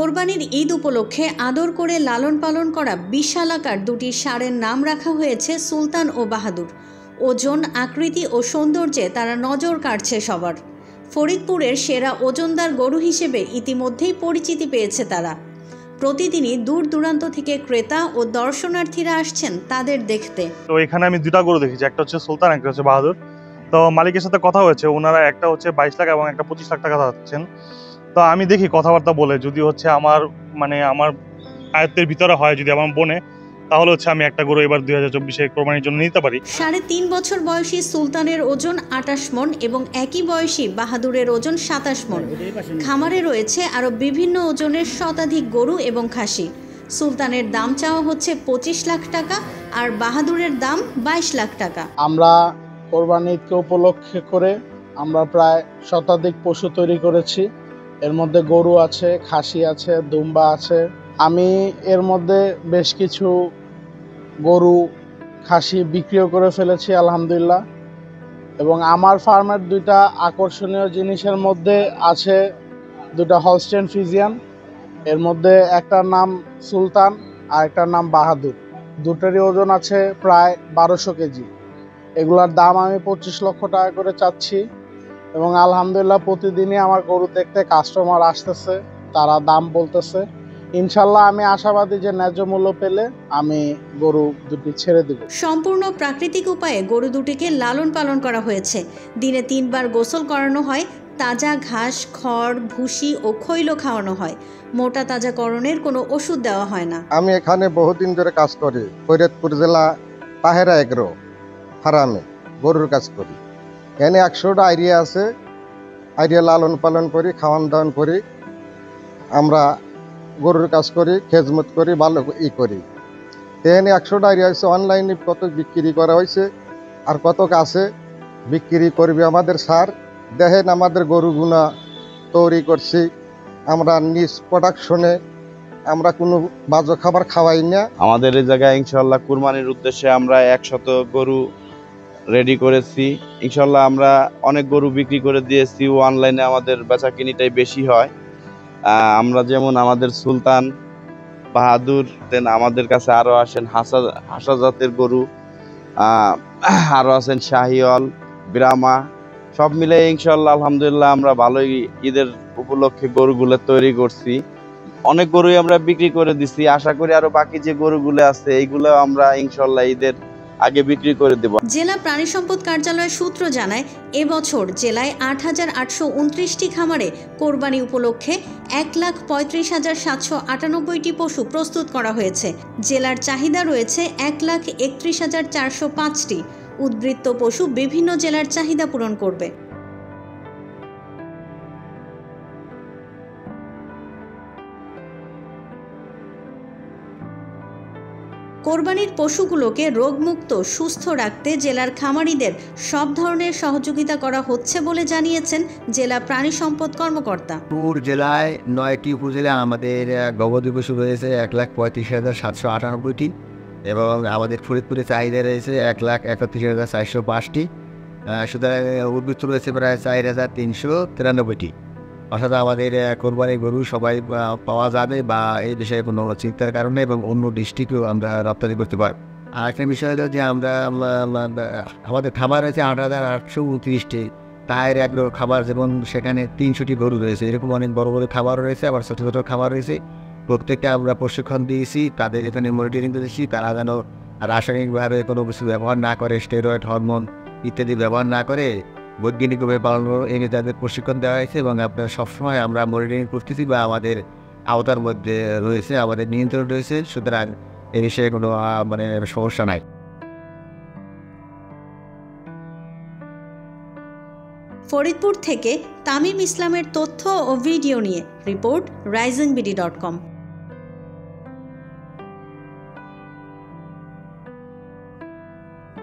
কোরবানির ঈদ উপলক্ষে আদর করে লালন পালন করা বিশালাকার দুটি ষাঁড়ের নাম রাখা হয়েছে সুলতান ও বাহাদুর। ওজন, আকৃতি ও সৌন্দর্যে তারা নজর কাড়ছে সবার। ফরিদপুরের সেরা ওজনদার গরু হিসেবে ইতিমধ্যেই পরিচিতি পেয়েছে তারা। প্রতিদিনই দূর দূরান্ত থেকে ক্রেতা ও দর্শনার্থীরা আসছেন তাদের দেখতে। তো এখানে আমি দুটা গরু দেখেছি, একটা হচ্ছে সুলতান, একটা হচ্ছে বাহাদুর। তো মালিকের সাথে কথা হয়েছে, ওনারা একটা হচ্ছে 22 লাখ এবং একটা 25 লাখ টাকা চাচ্ছেন। তো আমি দেখি কথাবার্তা বলে যদি হচ্ছে আমার আয়ত্তের ভিতরে হয়, যদি আমার বনে, তাহলে হচ্ছে আমি একটা গরু এবার 2024-এ কোরবানির জন্য নিতে পারি। 3.5 বছর বয়সী সুলতানের ওজন 28 মণ এবং একই বয়সী বাহাদুরের ওজন 27 মণ। খামারে রয়েছে আরও বিভিন্ন ওজনের শতাধিক গরু এবং খাসি। সুলতানের দাম চাওয়া হচ্ছে 25 লাখ টাকা আর বাহাদুরের দাম 22 লাখ টাকা। আমরা কোরবানি ঈদকে উপলক্ষে করে আমরা প্রায় শতাধিক পশু তৈরি করেছি। এর মধ্যে গরু আছে, খাসি আছে, দুম্বা আছে। আমি এর মধ্যে বেশ কিছু গরু, খাসি বিক্রিও করে ফেলেছি আলহামদুলিল্লাহ। এবং আমার ফার্মের দুইটা আকর্ষণীয় জিনিসের মধ্যে আছে দুটা হলস্টেইন ফ্রিজিয়ান। এর মধ্যে একটার নাম সুলতান আর একটার নাম বাহাদুর। দুটারই ওজন আছে প্রায় 1200 কেজি। এগুলার দাম আমি 25 লক্ষ টাকা করে চাচ্ছি এবং আলহামদুলিল্লাহ প্রতিদিনই আমার গরু দেখতে কাস্টমার আসতেছে, তারা দাম বলতেছে। ইনশাল্লাহ আমি আশাবাদী যে ন্যায্য মূল্য পেলে আমি গরু দুটি ছেড়ে দেব। সম্পূর্ণ প্রাকৃতিক উপায়ে গরু দুটিকে লালন পালন করা হয়েছে। দিনে 3 বার গোসল করানো হয়, তাজা ঘাস, খড়, ভুসি ও খৈল খাওয়ানো হয়। মোটা তাজাকরণের কোনো ওষুধ দেওয়া হয় না। আমি এখানে বহুদিন ধরে কাজ করি, ফরিদপুর জেলা পাহেরা এগ্রো ফার্মে গরুর কাজ করি। এখানে 100টা আইডিয়া আছে, আইডিয়া লালন পালন করি, খাওয়ান দাওয়ান করি। আমরা গরুর কাজ করি, খেজমত করি, ভালো করি। এখানে 100টা আইডিয়া আছে, অনলাইনে কত বিক্রি করা হয়েছে আর কত কাছে বিক্রি করবে আমাদের স্যার। দেখেন আমাদের গরুগুনা তৈরি করছি আমরা নিজ প্রোডাকশনে, আমরা কোনো বাজে খাবার খাওয়াই না। আমাদের এই জায়গায় ইনশাল্লাহ কুরবানির উদ্দেশ্যে আমরা 100 গরু রেডি করেছি। ইনশাল্লাহ আমরা অনেক গরু বিক্রি করে দিয়েছি। অনলাইনে আমাদের বেচা কিনিটাই বেশি হয়। আমরা যেমন আমাদের সুলতান, বাহাদুর, দেন আমাদের কাছে আরও আসেন হাসা জাতের গরু, আরও আছেন শাহিওয়াল, ব্রাহ্মা, সব মিলে ইনশাল্লাহ আলহামদুলিল্লাহ আমরা ভালোই ঈদের উপলক্ষে গরুগুলো তৈরি করছি। অনেক গরুই আমরা বিক্রি করে দিছি। আশা করি আরো বাকি যে গরুগুলো আছে এইগুলো আমরা ইনশাল্লাহ ঈদের আগে বিক্রি করে দেব। জেলা প্রাণী সম্পদ কার্যালয় সূত্র জানায়, এবছর জেলায় 8,829টি খামারে কোরবানি উপলক্ষে 1,35,798টি পশু প্রস্তুত করা হয়েছে। জেলার চাহিদা রয়েছে 1,31,405টি। উদ্বৃত্ত পশু বিভিন্ন জেলার চাহিদা পূরণ করবে। কোরবানির পশুগুলোকে রোগমুক্ত, সুস্থ রাখতে জেলার খামারিদের সব ধরনের সহযোগিতা করা হচ্ছে বলে জানিয়েছেন জেলা প্রাণী সম্পদ কর্মকর্তা। পুর জেলায় 9টি উপজেলায় আমাদের গবাদি পশু রয়েছে 1,35,798টি এবং আমাদের ফরিদপুরে চাহিদা রয়েছে 1,31,405টি। সুতরাং উদ্বৃত্ত রয়েছে প্রায় 4,393টি। অর্থাৎ আমাদের কোরবানির গরু সবাই পাওয়া যাবে বা এই বিষয়ে কোনো চিন্তার কারণে এবং অন্য ডিস্ট্রিক্টেও আমরা রপ্তানি করতে পারব। আর একটা বিষয় হলো যে আমাদের খাবার রয়েছে 8,829টি। তায়ের এগ্রো খাবার, যেমন সেখানে 300টি গরু রয়েছে। এরকম অনেক বড় বড় খাবার রয়েছে, আবার ছোটো ছোটো খাবার রয়েছে। প্রত্যেকটা আমরা প্রশিক্ষণ দিয়েছি, তাদের এখানে মনিটরিং করেছি, তারা যেন রাসায়নিকভাবে কোনো কিছু ব্যবহার না করে, স্টেরয়েড, হরমোন ইত্যাদি ব্যবহার না করে বৈজ্ঞানিকভাবে পালন এনে তাদের প্রশিক্ষণ দেওয়া হয়েছে এবং আপনার সবসময় আমরা মনিটরিং করতেছি বা আমাদের আওতার মধ্যে রয়েছে, আমাদের নিয়ন্ত্রণ রয়েছে। সুতরাং এ বিষয়ে কোনো সমস্যা নাই। ফরিদপুর থেকে তামিম ইসলামের তথ্য ও ভিডিও নিয়ে রিপোর্ট risingBD.com।